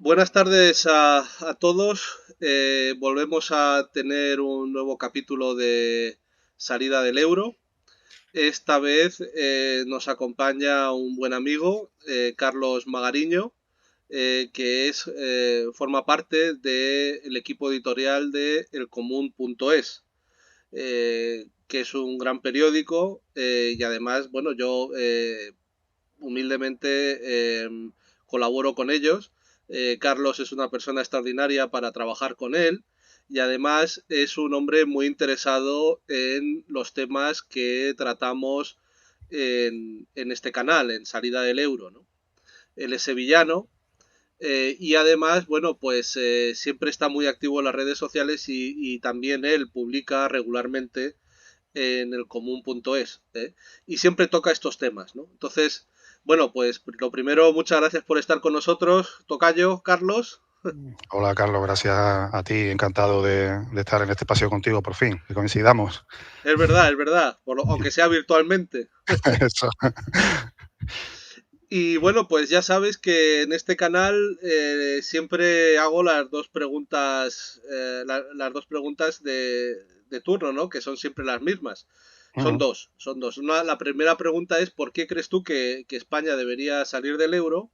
Buenas tardes a todos. Volvemos a tener un nuevo capítulo de Salida del Euro. Esta vez nos acompaña un buen amigo, Carlos Magariño, forma parte del equipo editorial de elcomún.es, que es un gran periódico y además, bueno, yo humildemente colaboro con ellos. Carlos es una persona extraordinaria para trabajar con él y además es un hombre muy interesado en los temas que tratamos en este canal, en Salida del Euro, ¿no? Él es sevillano y además, bueno, pues siempre está muy activo en las redes sociales y también él publica regularmente en el común.es, ¿eh? Y siempre toca estos temas, ¿no? Entonces, bueno, pues lo primero, muchas gracias por estar con nosotros, tocayo, Carlos. Hola Carlos, gracias a ti, encantado de estar en este espacio contigo por fin, que coincidamos. Es verdad, aunque sea virtualmente. Eso. Y bueno, pues ya sabes que en este canal siempre hago las dos preguntas de turno, ¿no? Que son siempre las mismas. Ujú. Son dos. La primera pregunta es ¿por qué crees tú que España debería salir del euro?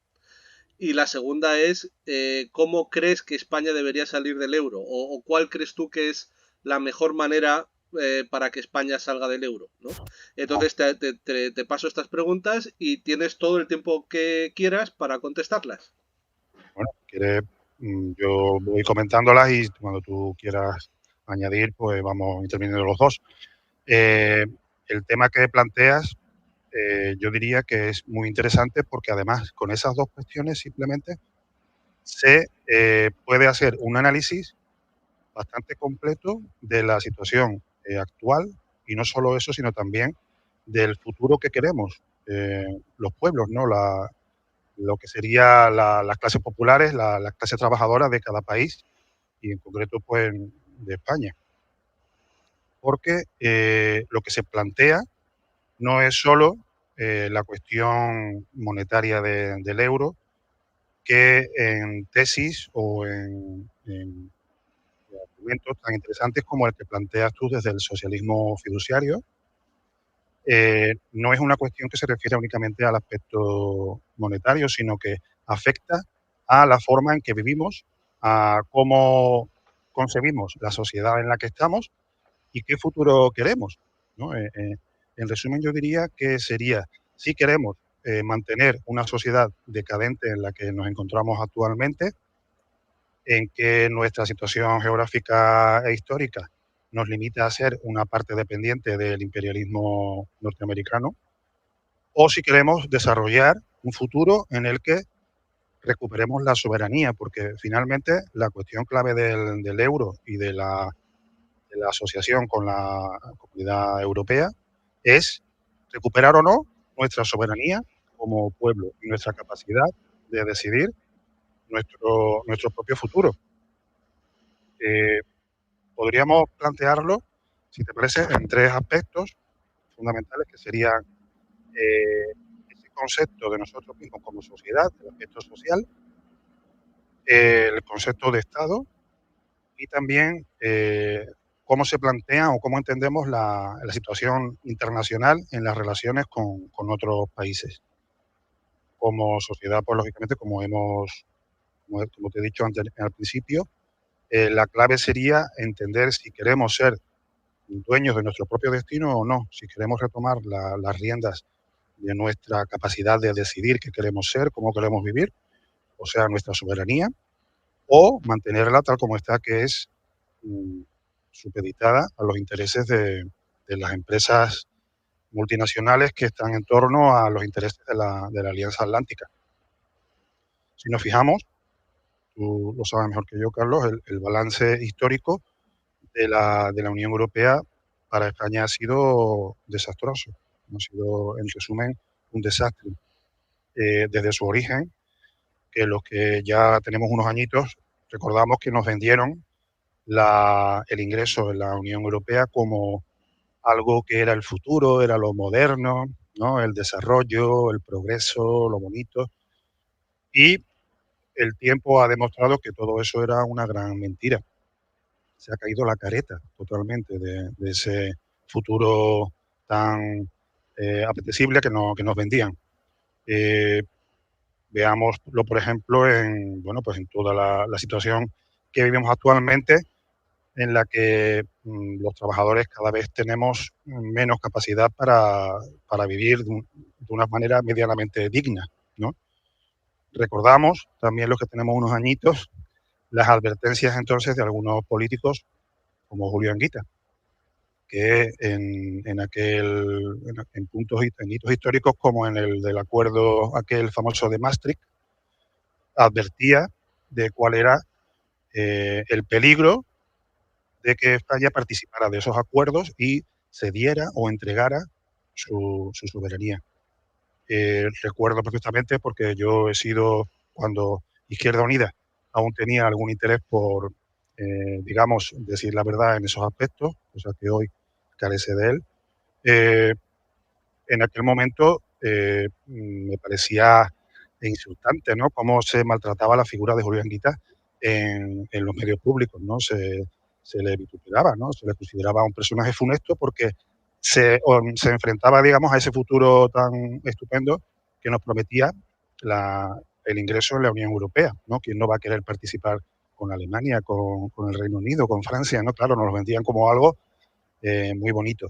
Y la segunda es, ¿cómo crees que España debería salir del euro? O cuál crees tú que es la mejor manera para que España salga del euro, ¿no? Entonces te paso estas preguntas y tienes todo el tiempo que quieras para contestarlas. Bueno, si quieres, yo voy comentándolas y cuando tú quieras añadir, pues vamos interviniendo los dos. Eh, el tema que planteas, yo diría que es muy interesante porque además con esas dos cuestiones simplemente se puede hacer un análisis bastante completo de la situación actual y no solo eso, sino también del futuro que queremos los pueblos, ¿no? Lo que sería las clases populares, las clases trabajadoras de cada país y en concreto pues de España. Porque lo que se plantea no es solo la cuestión monetaria del euro, que en tesis o en argumentos tan interesantes como el que planteas tú desde el socialismo fiduciario, no es una cuestión que se refiere únicamente al aspecto monetario, sino que afecta a la forma en que vivimos, a cómo concebimos la sociedad en la que estamos y qué futuro queremos, ¿no? En resumen, yo diría que sería, si queremos mantener una sociedad decadente en la que nos encontramos actualmente, en que nuestra situación geográfica e histórica nos limita a ser una parte dependiente del imperialismo norteamericano, o si queremos desarrollar un futuro en el que recuperemos la soberanía, porque finalmente la cuestión clave del euro y de la asociación con la comunidad europea es recuperar o no nuestra soberanía como pueblo y nuestra capacidad de decidir nuestro propio futuro. Eh, Podríamos plantearlo, si te parece, en tres aspectos fundamentales que serían ese concepto de nosotros mismos como sociedad, el aspecto social, el concepto de Estado y también cómo se plantea o cómo entendemos la situación internacional en las relaciones con otros países. Como sociedad, pues lógicamente, como te he dicho antes, al principio, la clave sería entender si queremos ser dueños de nuestro propio destino o no, si queremos retomar las riendas de nuestra capacidad de decidir qué queremos ser, cómo queremos vivir, o sea, nuestra soberanía, o mantenerla tal como está, que es mm, supeditada a los intereses de las empresas multinacionales que están en torno a los intereses de la Alianza Atlántica. Si nos fijamos, tú lo sabes mejor que yo, Carlos, el balance histórico de la Unión Europea para España ha sido desastroso. Ha sido, en resumen, un desastre. Desde su origen, que los que ya tenemos unos añitos, recordamos que nos vendieron el ingreso en la Unión Europea como algo que era el futuro, era lo moderno, ¿no? El desarrollo, el progreso, lo bonito. Y el tiempo ha demostrado que todo eso era una gran mentira. Se ha caído la careta totalmente de ese futuro tan apetecible que nos vendían. Veámoslo, por ejemplo, en toda la situación que vivimos actualmente, en la que los trabajadores cada vez tenemos menos capacidad para vivir de una manera medianamente digna, ¿no? Recordamos, también los que tenemos unos añitos, las advertencias entonces de algunos políticos como Julio Anguita, que en hitos históricos como en el del acuerdo aquel famoso de Maastricht, advertía de cuál era el peligro de que España participara de esos acuerdos y cediera o entregara su soberanía. Recuerdo perfectamente porque yo he sido, cuando Izquierda Unida aún tenía algún interés por, digamos, decir la verdad en esos aspectos, cosa que hoy carece de él. En aquel momento me parecía insultante, ¿no? Cómo se maltrataba la figura de Julio Anguita en los medios públicos, ¿no? Se le vituperaba, ¿no? Se le consideraba un personaje funesto porque se enfrentaba, digamos, a ese futuro tan estupendo que nos prometía el ingreso en la Unión Europea, ¿no? ¿Quién no va a querer participar con Alemania, con el Reino Unido, con Francia, ¿no? Claro, nos lo vendían como algo muy bonito.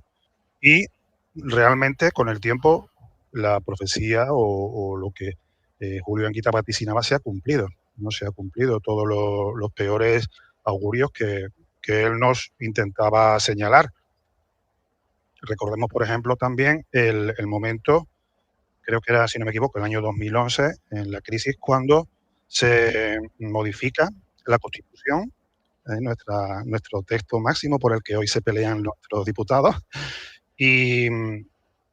Y realmente con el tiempo la profecía o lo que Julio Anguita vaticinaba se ha cumplido, ¿no? Se ha cumplido todos los peores augurios que él nos intentaba señalar. Recordemos, por ejemplo, también el momento, creo que era, si no me equivoco, el año 2011, en la crisis, cuando se modifica la Constitución, nuestro texto máximo por el que hoy se pelean nuestros diputados, y,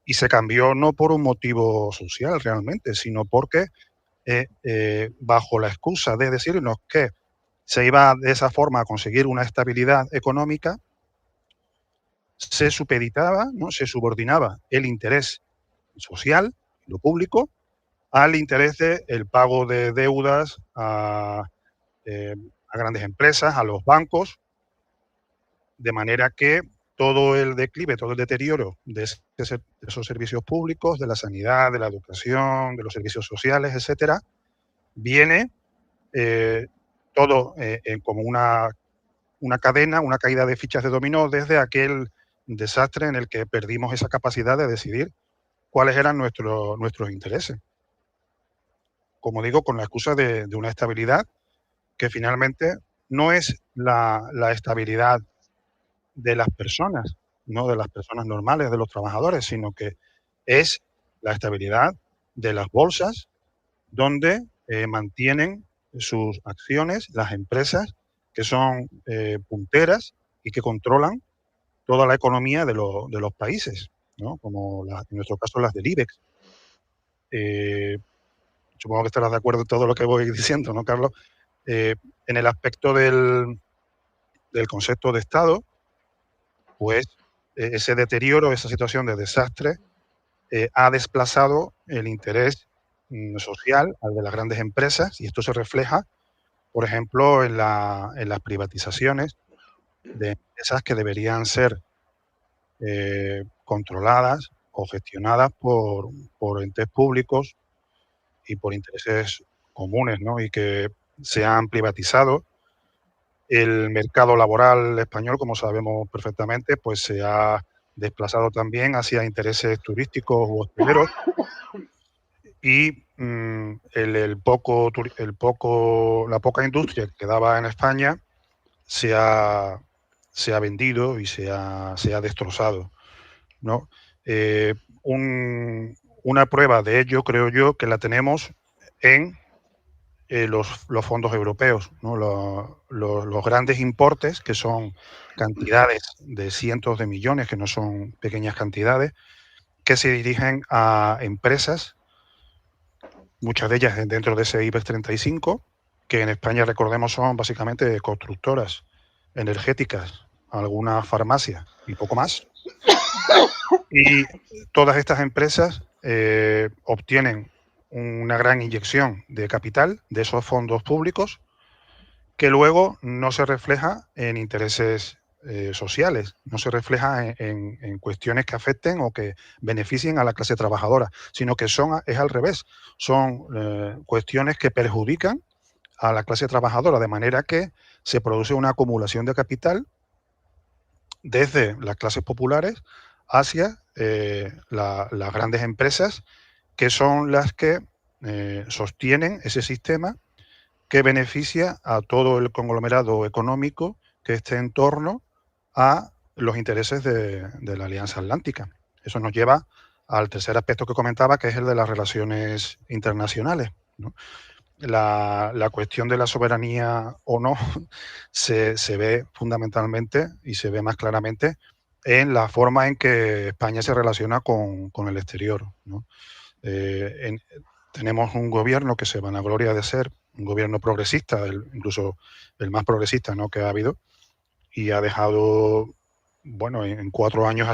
y se cambió no por un motivo social realmente, sino porque bajo la excusa de decirnos que se iba de esa forma a conseguir una estabilidad económica, se supeditaba, ¿no? Se subordinaba el interés social, lo público, al interés del pago de deudas a grandes empresas, a los bancos, de manera que todo el declive, todo el deterioro de esos servicios públicos, de la sanidad, de la educación, de los servicios sociales, etcétera, viene todo como una cadena, una caída de fichas de dominó desde aquel desastre en el que perdimos esa capacidad de decidir cuáles eran nuestros intereses. Como digo, con la excusa de una estabilidad que finalmente no es la estabilidad de las personas, no de las personas normales, de los trabajadores, sino que es la estabilidad de las bolsas donde mantienen sus acciones las empresas que son punteras y que controlan toda la economía de los países, ¿no? Como en nuestro caso las del IBEX. Supongo que estarás de acuerdo en todo lo que voy diciendo, ¿no, Carlos? En el aspecto del concepto de Estado, pues ese deterioro, esa situación de desastre, ha desplazado el interés social al de las grandes empresas, y esto se refleja, por ejemplo, en las privatizaciones de empresas que deberían ser controladas o gestionadas por entes públicos y por intereses comunes, ¿no? Y que se han privatizado. El mercado laboral español, como sabemos perfectamente, pues se ha desplazado también hacia intereses turísticos u hosteleros, y la poca industria que quedaba en España se ha vendido y se ha destrozado, ¿no? Eh, una prueba de ello, creo yo, que la tenemos en los fondos europeos, ¿no? Los grandes importes, que son cantidades de cientos de millones, que no son pequeñas cantidades, que se dirigen a empresas, muchas de ellas dentro de ese IBEX 35, que en España, recordemos, son básicamente constructoras energéticas, algunas farmacias y poco más. Y todas estas empresas obtienen una gran inyección de capital de esos fondos públicos que luego no se refleja en intereses sociales, no se refleja en cuestiones que afecten o que beneficien a la clase trabajadora, sino que es al revés, son cuestiones que perjudican a la clase trabajadora, de manera que se produce una acumulación de capital desde las clases populares hacia las grandes empresas, que son las que sostienen ese sistema que beneficia a todo el conglomerado económico que esté en torno a los intereses de la Alianza Atlántica. Eso nos lleva al tercer aspecto que comentaba, que es el de las relaciones internacionales, ¿no? La cuestión de la soberanía o no se ve fundamentalmente y se ve más claramente en la forma en que España se relaciona con el exterior, ¿no? Eh, tenemos un gobierno que se vanagloria de ser un gobierno progresista, incluso el más progresista, ¿no?, que ha habido, y ha dejado, bueno, en 4 años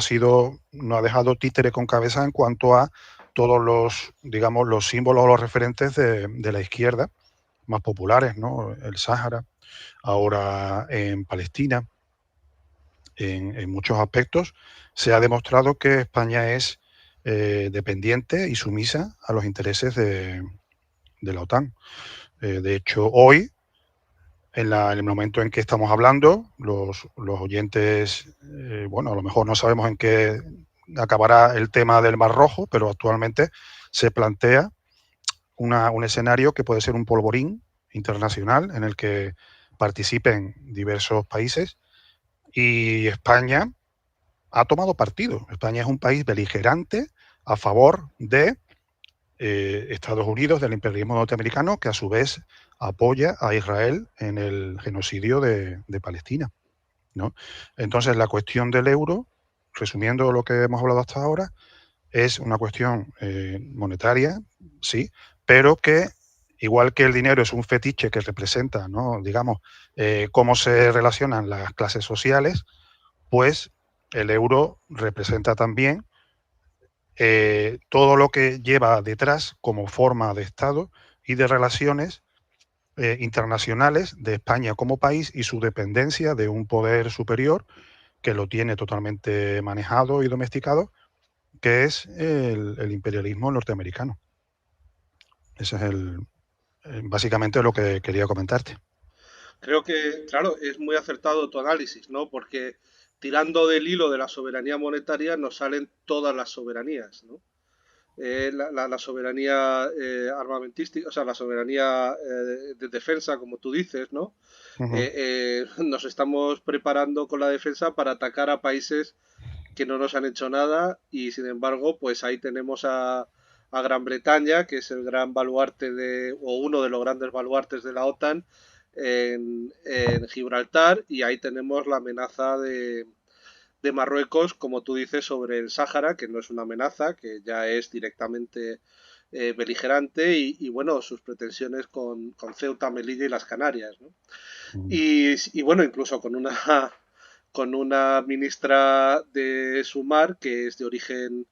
no ha dejado títere con cabeza en cuanto a todos los, digamos, los símbolos o los referentes de la izquierda más populares, ¿no? El Sáhara, ahora en Palestina, en muchos aspectos, se ha demostrado que España es dependiente y sumisa a los intereses de la OTAN. De hecho, hoy, en el momento en que estamos hablando, los oyentes, bueno, a lo mejor no sabemos en qué acabará el tema del Mar Rojo, pero actualmente se plantea un escenario que puede ser un polvorín internacional en el que participen diversos países y España ha tomado partido. España es un país beligerante a favor de Estados Unidos, del imperialismo norteamericano, que a su vez apoya a Israel en el genocidio de Palestina, ¿no? Entonces, la cuestión del euro, resumiendo lo que hemos hablado hasta ahora, es una cuestión monetaria, sí, pero que, igual que el dinero es un fetiche que representa, ¿no?, digamos, cómo se relacionan las clases sociales, pues el euro representa también todo lo que lleva detrás como forma de Estado y de relaciones internacionales de España como país y su dependencia de un poder superior que lo tiene totalmente manejado y domesticado, que es el imperialismo norteamericano. Ese es básicamente lo que quería comentarte. Creo que, claro, es muy acertado tu análisis, ¿no? Porque tirando del hilo de la soberanía monetaria nos salen todas las soberanías, ¿no? La soberanía armamentística, o sea, la soberanía de defensa, como tú dices, ¿no? Uh -huh. Nos estamos preparando con la defensa para atacar a países que no nos han hecho nada y sin embargo, pues ahí tenemos a Gran Bretaña, que es el gran baluarte o uno de los grandes baluartes de la OTAN en Gibraltar, y ahí tenemos la amenaza de Marruecos, como tú dices, sobre el Sáhara, que no es una amenaza, que ya es directamente beligerante, y bueno, sus pretensiones con Ceuta, Melilla y las Canarias, ¿no? Y bueno, incluso con una ministra de Sumar que es de origen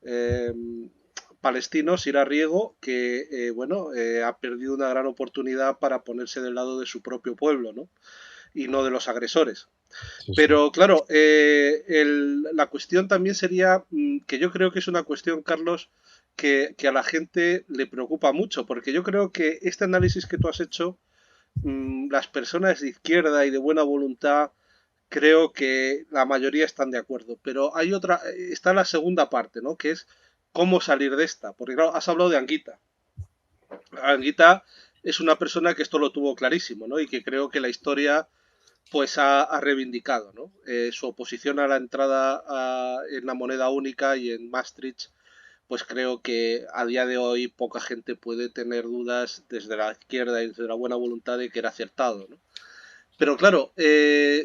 eh, palestino, Sira Riego, que bueno, ha perdido una gran oportunidad para ponerse del lado de su propio pueblo, ¿no? Y no de los agresores. Sí, sí. Pero claro, la cuestión también sería que yo creo que es una cuestión, Carlos, que a la gente le preocupa mucho, porque yo creo que este análisis que tú has hecho, las personas de izquierda y de buena voluntad, creo que la mayoría están de acuerdo. Pero hay otra, está la segunda parte, ¿no? Que es cómo salir de esta. Porque claro, has hablado de Anguita. Anguita es una persona que esto lo tuvo clarísimo, ¿no? Y que creo que la historia pues ha reivindicado, ¿no? Su oposición a la entrada en la moneda única y en Maastricht, pues creo que a día de hoy poca gente puede tener dudas desde la izquierda y desde la buena voluntad de que era acertado, ¿no? Pero claro,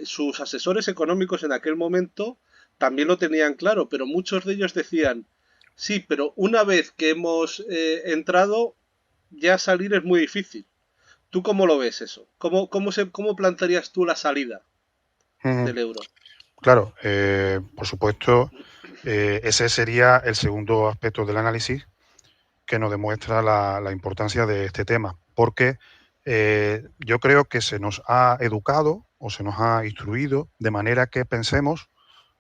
sus asesores económicos en aquel momento también lo tenían claro, pero muchos de ellos decían, sí, pero una vez que hemos entrado, ya salir es muy difícil. ¿Tú cómo lo ves eso? ¿Cómo plantearías tú la salida Uh -huh. del euro? Claro, por supuesto, ese sería el segundo aspecto del análisis, que nos demuestra la importancia de este tema, porque yo creo que se nos ha educado o se nos ha instruido de manera que pensemos,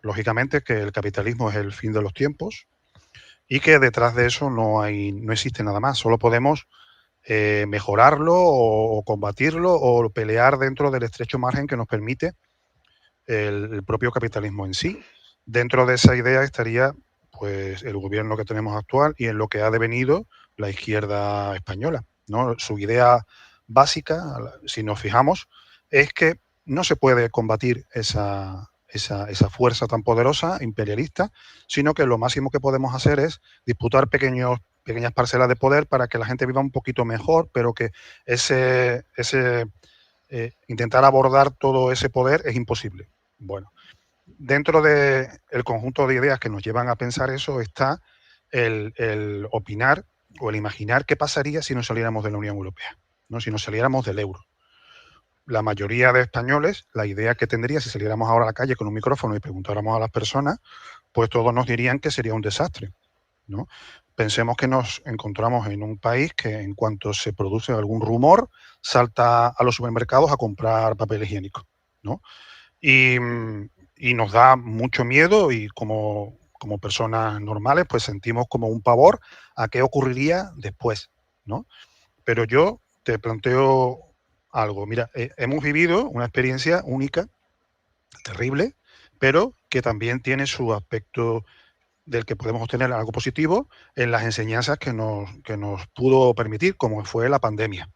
lógicamente, que el capitalismo es el fin de los tiempos y que detrás de eso no existe nada más. Solo podemos mejorarlo o combatirlo o pelear dentro del estrecho margen que nos permite el propio capitalismo en sí. Dentro de esa idea estaría pues el gobierno que tenemos actual y en lo que ha devenido la izquierda española, ¿no? Su idea básica, si nos fijamos, es que no se puede combatir esa fuerza tan poderosa, imperialista, sino que lo máximo que podemos hacer es disputar pequeñas parcelas de poder para que la gente viva un poquito mejor, pero que intentar abordar todo ese poder es imposible. Bueno, dentro del conjunto de ideas que nos llevan a pensar eso está el opinar o el imaginar qué pasaría si nos saliéramos de la Unión Europea, ¿no? Si nos saliéramos del euro. La mayoría de españoles, la idea que tendría si saliéramos ahora a la calle con un micrófono y preguntáramos a las personas, pues todos nos dirían que sería un desastre, ¿no? Pensemos que nos encontramos en un país que en cuanto se produce algún rumor, salta a los supermercados a comprar papel higiénico, ¿no? Y, y nos da mucho miedo y como personas normales, pues sentimos como un pavor a qué ocurriría después, ¿no? Pero yo te planteo algo. Mira, hemos vivido una experiencia única, terrible, pero que también tiene su aspecto del que podemos obtener algo positivo en las enseñanzas que nos pudo permitir, como fue la pandemia.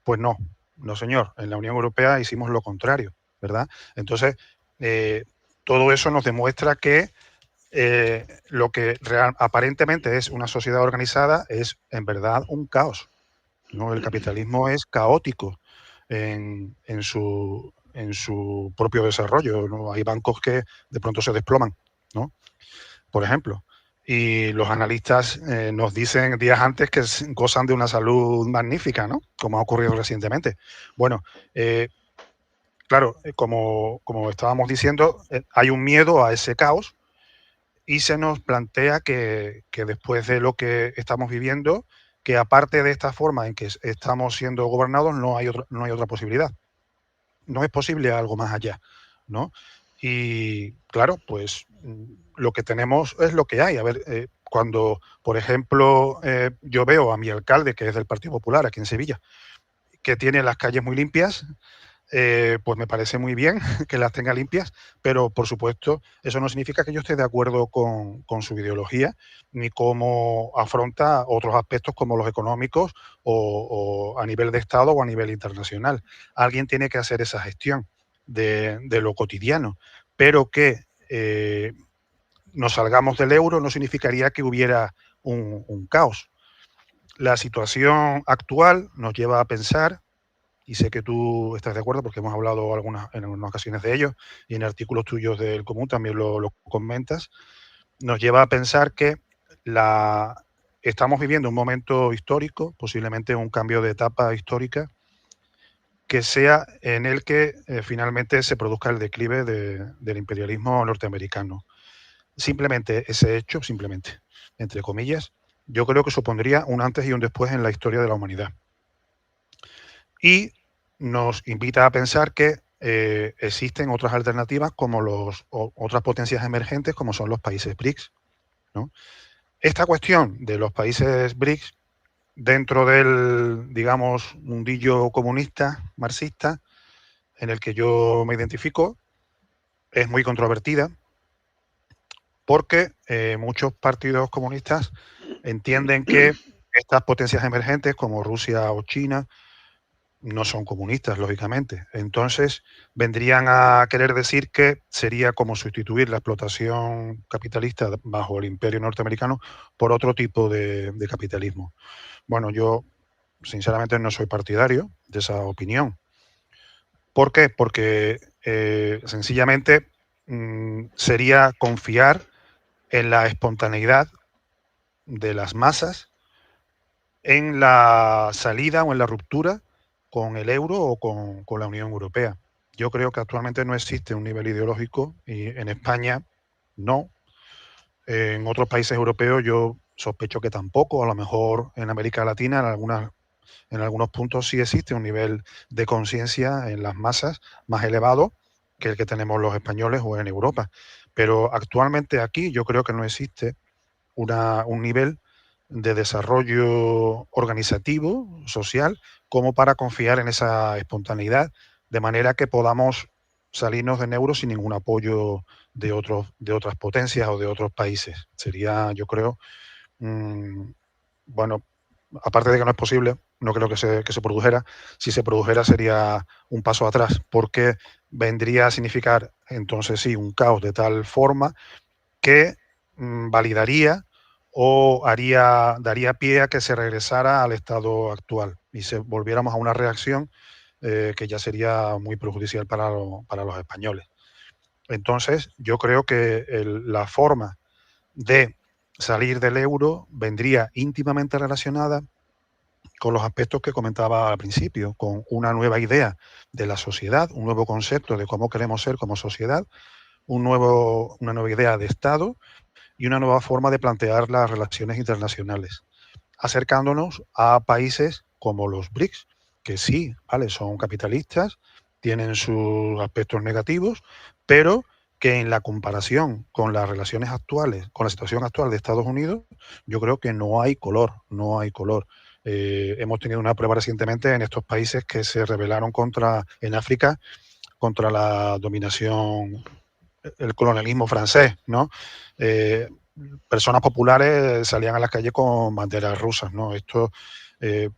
Pues no, no señor, en la Unión Europea hicimos lo contrario, ¿verdad? Entonces, eh, todo eso nos demuestra que lo que aparentemente es una sociedad organizada es en verdad un caos, ¿no? El capitalismo es caótico en su propio desarrollo, ¿no? Hay bancos que de pronto se desploman, ¿no? Por ejemplo. Y los analistas nos dicen días antes que gozan de una salud magnífica, ¿no? Como ha ocurrido recientemente. Bueno, claro, como estábamos diciendo, hay un miedo a ese caos y se nos plantea que después de lo que estamos viviendo, que aparte de esta forma en que estamos siendo gobernados, no hay otra posibilidad. No es posible algo más allá, ¿no? Y claro, pues lo que tenemos es lo que hay. A ver, cuando, por ejemplo, yo veo a mi alcalde, que es del Partido Popular aquí en Sevilla, que tiene las calles muy limpias, pues me parece muy bien que las tenga limpias, pero por supuesto eso no significa que yo esté de acuerdo con su ideología, ni cómo afronta otros aspectos como los económicos o a nivel de Estado o a nivel internacional. Alguien tiene que hacer esa gestión de lo cotidiano, pero que nos salgamos del euro no significaría que hubiera un caos. La situación actual nos lleva a pensar, y sé que tú estás de acuerdo porque hemos hablado en algunas ocasiones de ello y en artículos tuyos del Común también lo comentas, nos lleva a pensar que estamos viviendo un momento histórico, posiblemente un cambio de etapa histórica, que sea en el que finalmente se produzca el declive del imperialismo norteamericano. Simplemente ese hecho, simplemente, entre comillas, yo creo que supondría un antes y un después en la historia de la humanidad. Y nos invita a pensar que existen otras alternativas como otras potencias emergentes como son los países BRICS, ¿no? Esta cuestión de los países BRICS dentro del, digamos, mundillo comunista, marxista, en el que yo me identifico, es muy controvertida porque muchos partidos comunistas entienden que estas potencias emergentes como Rusia o China no son comunistas, lógicamente. Entonces, vendrían a querer decir que sería como sustituir la explotación capitalista bajo el imperio norteamericano por otro tipo de capitalismo. Bueno, yo sinceramente no soy partidario de esa opinión. ¿Por qué? Porque sencillamente sería confiar en la espontaneidad de las masas en la salida o en la ruptura con el euro o con la Unión Europea. Yo creo que actualmente no existe un nivel ideológico y en España no. En otros países europeos yo sospecho que tampoco, a lo mejor en América Latina en algunos puntos sí existe un nivel de conciencia en las masas más elevado que el que tenemos los españoles o en Europa. Pero actualmente aquí yo creo que no existe un nivel de desarrollo organizativo, social, como para confiar en esa espontaneidad, de manera que podamos salirnos de euro sin ningún apoyo de otras potencias o de otros países. Sería, yo creo, mm, bueno, aparte de que no es posible, no creo que se produjera. Si se produjera sería un paso atrás, porque vendría a significar entonces sí un caos de tal forma que validaría o daría pie a que se regresara al estado actual y se volviéramos a una reacción que ya sería muy perjudicial para los españoles. Entonces, yo creo que la forma de salir del euro vendría íntimamente relacionada con los aspectos que comentaba al principio, con una nueva idea de la sociedad, un nuevo concepto de cómo queremos ser como sociedad, una nueva idea de Estado y una nueva forma de plantear las relaciones internacionales, acercándonos a países como los BRICS, que sí, vale, son capitalistas, tienen sus aspectos negativos, pero que en la comparación con las relaciones actuales, con la situación actual de Estados Unidos, yo creo que no hay color, no hay color. Hemos tenido una prueba recientemente en estos países que se rebelaron en África, contra la dominación, el colonialismo francés, ¿no? Eh, Personas populares salían a las calles con banderas rusas, ¿no? Esto, eh,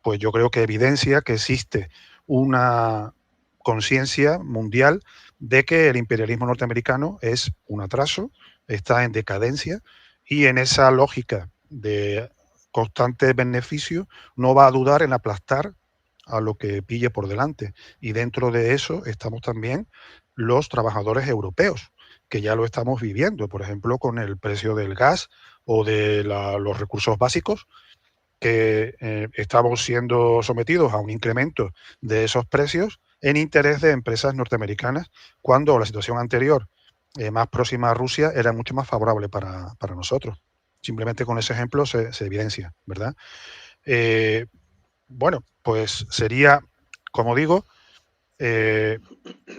pues yo creo que evidencia que existe una conciencia mundial de que el imperialismo norteamericano es un atraso, está en decadencia y en esa lógica de constante beneficio no va a dudar en aplastar a lo que pille por delante. Y dentro de eso estamos también los trabajadores europeos, que ya lo estamos viviendo, por ejemplo, con el precio del gas o de los recursos básicos, que estamos siendo sometidos a un incremento de esos precios en interés de empresas norteamericanas, cuando la situación anterior, más próxima a Rusia, era mucho más favorable para nosotros. Simplemente con ese ejemplo se evidencia, ¿verdad? Eh, bueno, pues sería, como digo, eh,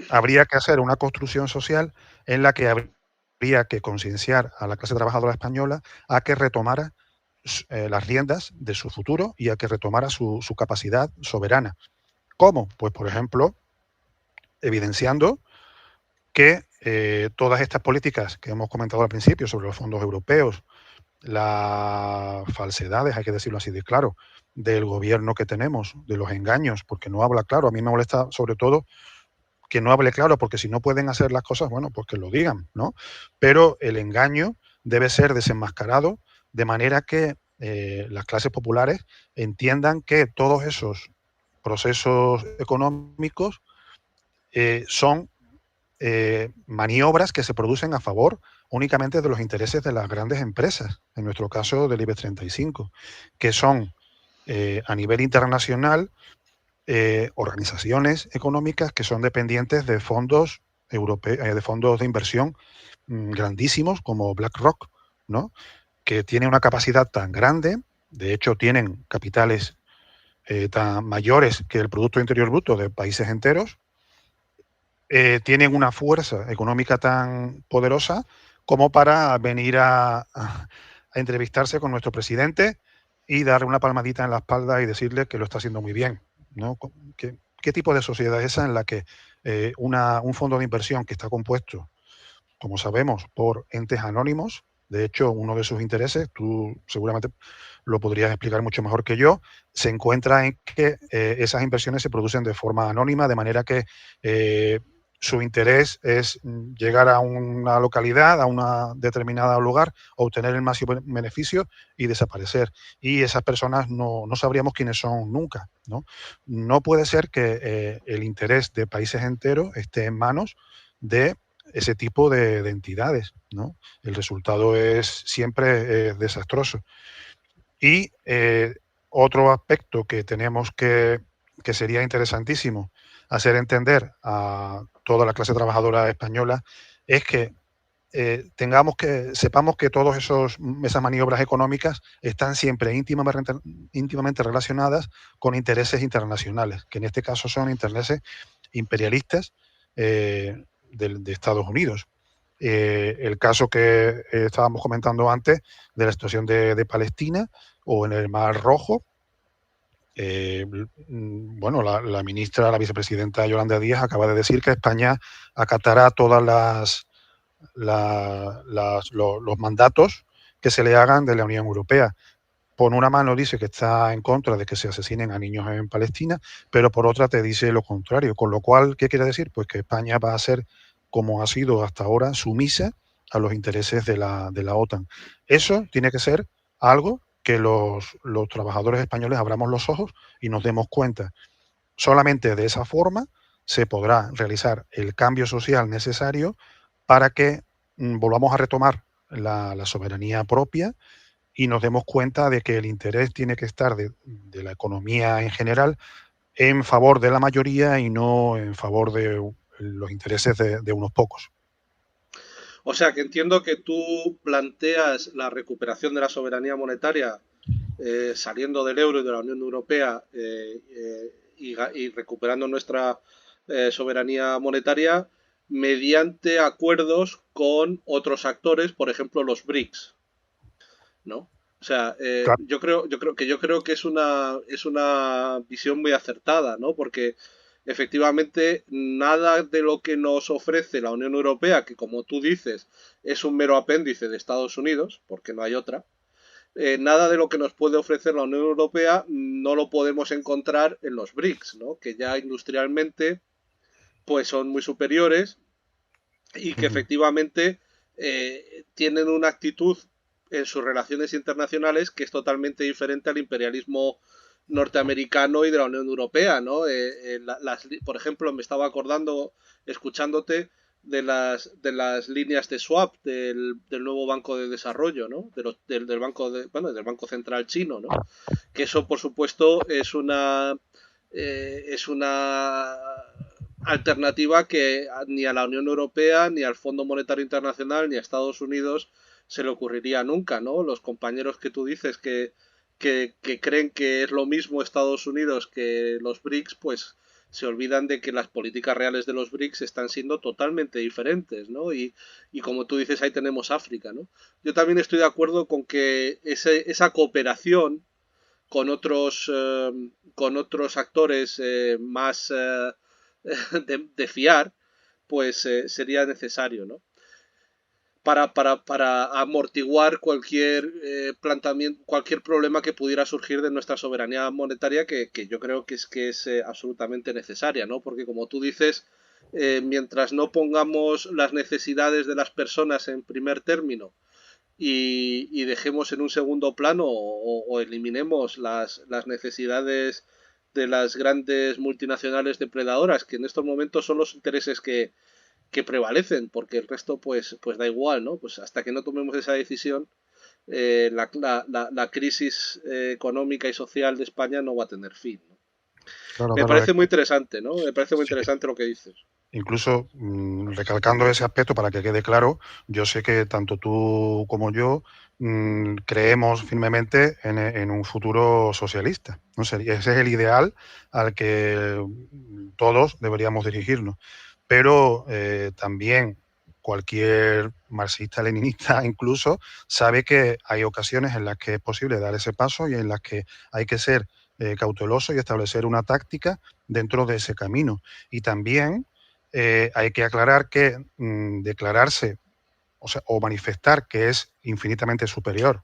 habría que hacer una construcción social en la que habría que concienciar a la clase trabajadora española a que retomara las riendas de su futuro y a que retomara su capacidad soberana. ¿Cómo? Pues, por ejemplo, evidenciando que todas estas políticas que hemos comentado al principio sobre los fondos europeos, las falsedades, hay que decirlo así de claro, del gobierno que tenemos, de los engaños, porque no habla claro. A mí me molesta sobre todo que no hable claro, porque si no pueden hacer las cosas, bueno, pues que lo digan, ¿no? Pero el engaño debe ser desenmascarado de manera que las clases populares entiendan que todos esos procesos económicos son maniobras que se producen a favor únicamente de los intereses de las grandes empresas, en nuestro caso del IBEX 35, que son a nivel internacional organizaciones económicas que son dependientes de fondos europeos, de fondos de inversión grandísimos como BlackRock, ¿no? Que tienen una capacidad tan grande, de hecho tienen capitales tan mayores que el Producto Interior Bruto de países enteros, tienen una fuerza económica tan poderosa como para venir a entrevistarse con nuestro presidente y darle una palmadita en la espalda y decirle que lo está haciendo muy bien, ¿no? ¿Qué tipo de sociedad es esa en la que un fondo de inversión que está compuesto, como sabemos, por entes anónimos? De hecho, uno de sus intereses, tú seguramente lo podrías explicar mucho mejor que yo, se encuentra en que esas inversiones se producen de forma anónima, de manera que su interés es llegar a una localidad, a un determinado lugar, obtener el máximo beneficio y desaparecer. Y esas personas no sabríamos quiénes son nunca, ¿no? No puede ser que el interés de países enteros esté en manos de ese tipo de entidades, ¿no? El resultado es siempre desastroso. Y otro aspecto que tenemos que sería interesantísimo hacer entender a toda la clase trabajadora española es que sepamos que todas esas maniobras económicas están siempre íntimamente relacionadas con intereses internacionales, que en este caso son intereses imperialistas de Estados Unidos. El caso que estábamos comentando antes de la situación de Palestina o en el Mar Rojo. Bueno, la ministra, la vicepresidenta Yolanda Díaz acaba de decir que España acatará todas los mandatos que se le hagan de la Unión Europea. Por una mano dice que está en contra de que se asesinen a niños en Palestina, pero por otra te dice lo contrario. Con lo cual, ¿qué quiere decir? Pues que España va a ser, como ha sido hasta ahora, sumisa a los intereses de la OTAN. Eso tiene que ser algo que los trabajadores españoles abramos los ojos y nos demos cuenta. Solamente de esa forma se podrá realizar el cambio social necesario para que volvamos a retomar la soberanía propia y nos demos cuenta de que el interés tiene que estar de la economía en general en favor de la mayoría y no en favor de los intereses de unos pocos. O sea, que entiendo que tú planteas la recuperación de la soberanía monetaria saliendo del euro y de la Unión Europea y recuperando nuestra soberanía monetaria mediante acuerdos con otros actores, por ejemplo los BRICS, ¿no? O sea, Claro. yo creo que es una visión muy acertada, ¿no? Porque efectivamente nada de lo que nos ofrece la Unión Europea, que como tú dices es un mero apéndice de Estados Unidos, porque no hay otra, nada de lo que nos puede ofrecer la Unión Europea no lo podemos encontrar en los BRICS, ¿no? Que ya industrialmente pues son muy superiores y que Ujú. efectivamente tienen una actitud en sus relaciones internacionales que es totalmente diferente al imperialismo norteamericano y de la Unión Europea, ¿no? Por ejemplo, me estaba acordando, escuchándote, de las líneas de swap del nuevo Banco de Desarrollo, ¿no? Del banco del Banco Central chino, ¿no? Que eso, por supuesto, es una alternativa que ni a la Unión Europea, ni al Fondo Monetario Internacional, ni a Estados Unidos se le ocurriría nunca, ¿no? Los compañeros que tú dices que creen que es lo mismo Estados Unidos que los BRICS, pues se olvidan de que las políticas reales de los BRICS están siendo totalmente diferentes, ¿no? Y como tú dices, ahí tenemos África, ¿no? Yo también estoy de acuerdo con que esa cooperación con otros actores más de fiar, pues sería necesario, ¿no? Para amortiguar cualquier planteamiento, cualquier problema que pudiera surgir de nuestra soberanía monetaria, que yo creo que es absolutamente necesaria, ¿no? Porque como tú dices, mientras no pongamos las necesidades de las personas en primer término y dejemos en un segundo plano o eliminemos las necesidades de las grandes multinacionales depredadoras, que en estos momentos son los intereses que prevalecen, porque el resto pues da igual, ¿no? Pues hasta que no tomemos esa decisión, la crisis económica y social de España no va a tener fin, ¿no? Claro, Me claro. parece muy interesante, ¿no? Me parece muy Sí. interesante lo que dices. Incluso recalcando ese aspecto para que quede claro, yo sé que tanto tú como yo creemos firmemente en un futuro socialista. No sé, ese es el ideal al que todos deberíamos dirigirnos. Pero también cualquier marxista-leninista incluso sabe que hay ocasiones en las que es posible dar ese paso y en las que hay que ser cauteloso y establecer una táctica dentro de ese camino. Y también hay que aclarar que declararse o manifestar que es infinitamente superior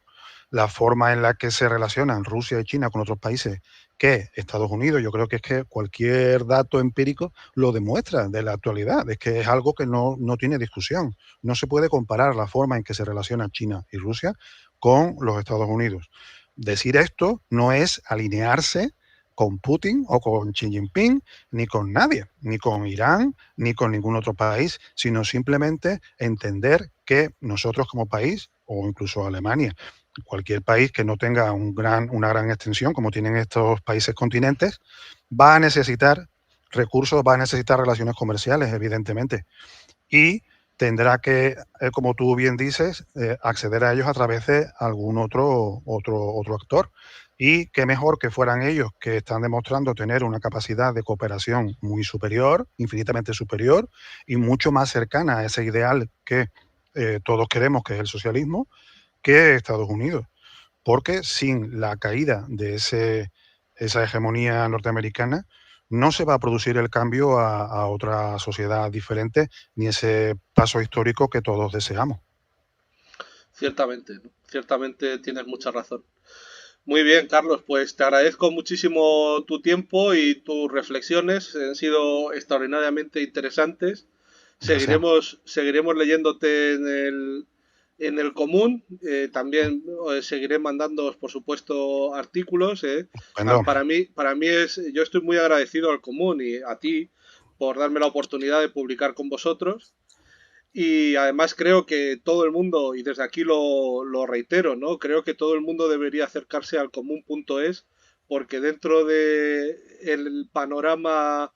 la forma en la que se relacionan Rusia y China con otros países que Estados Unidos, yo creo que es que cualquier dato empírico lo demuestra de la actualidad, es que es algo que no tiene discusión. No se puede comparar la forma en que se relacionan China y Rusia con los Estados Unidos. Decir esto no es alinearse con Putin o con Xi Jinping, ni con nadie, ni con Irán, ni con ningún otro país, sino simplemente entender que nosotros como país, o incluso Alemania, cualquier país que no tenga una gran extensión, como tienen estos países continentes, va a necesitar recursos, va a necesitar relaciones comerciales, evidentemente. Y tendrá que, como tú bien dices, acceder a ellos a través de algún otro actor. Y qué mejor que fueran ellos, que están demostrando tener una capacidad de cooperación muy superior, infinitamente superior, y mucho más cercana a ese ideal que todos queremos, que es el socialismo, que Estados Unidos. Porque sin la caída de esa hegemonía norteamericana, no se va a producir el cambio a otra sociedad diferente, ni ese paso histórico que todos deseamos. Ciertamente, ¿no? Ciertamente tienes mucha razón. Muy bien, Carlos, pues te agradezco muchísimo tu tiempo y tus reflexiones. Han sido extraordinariamente interesantes. Gracias. Seguiremos leyéndote en el común. También seguiré mandándoos, por supuesto, artículos. Bueno, Para mí yo estoy muy agradecido al común y a ti por darme la oportunidad de publicar con vosotros. Y además creo que todo el mundo, y desde aquí lo reitero, ¿no? Creo que todo el mundo debería acercarse al común.es porque dentro de el panorama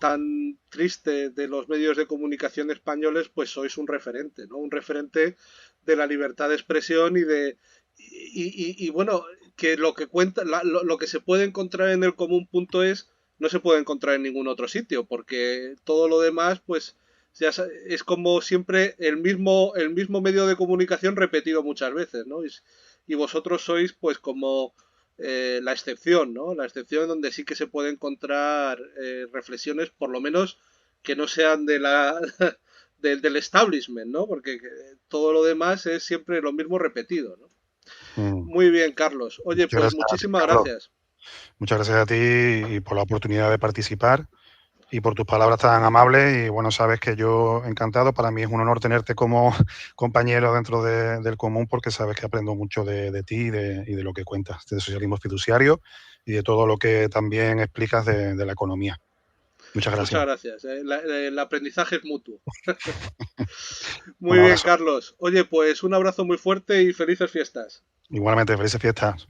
tan triste de los medios de comunicación españoles, pues sois un referente, ¿no? Un referente de la libertad de expresión y bueno, que lo que cuenta, lo que se puede encontrar en el común.es no se puede encontrar en ningún otro sitio, porque todo lo demás, pues es como siempre el mismo medio de comunicación repetido muchas veces, ¿no? Y vosotros sois pues como la excepción, ¿no? La excepción donde sí que se puede encontrar reflexiones, por lo menos que no sean de la del establishment, ¿no? Porque todo lo demás es siempre lo mismo repetido, ¿no? mm, Muy bien, Carlos. Oye, muchas pues gracias a ti, muchísimas Carlos. gracias. Muchas gracias a ti y por la oportunidad de participar y por tus palabras tan amables. Y bueno, sabes que yo encantado. Para mí es un honor tenerte como compañero dentro del común, porque sabes que aprendo mucho de ti y de lo que cuentas, de socialismo fiduciario y de todo lo que también explicas de la economía. Muchas Muchas gracias. gracias. El aprendizaje es mutuo. Un Muy bien, abrazo. Carlos. Oye, pues un abrazo muy fuerte y felices fiestas. Igualmente, felices fiestas.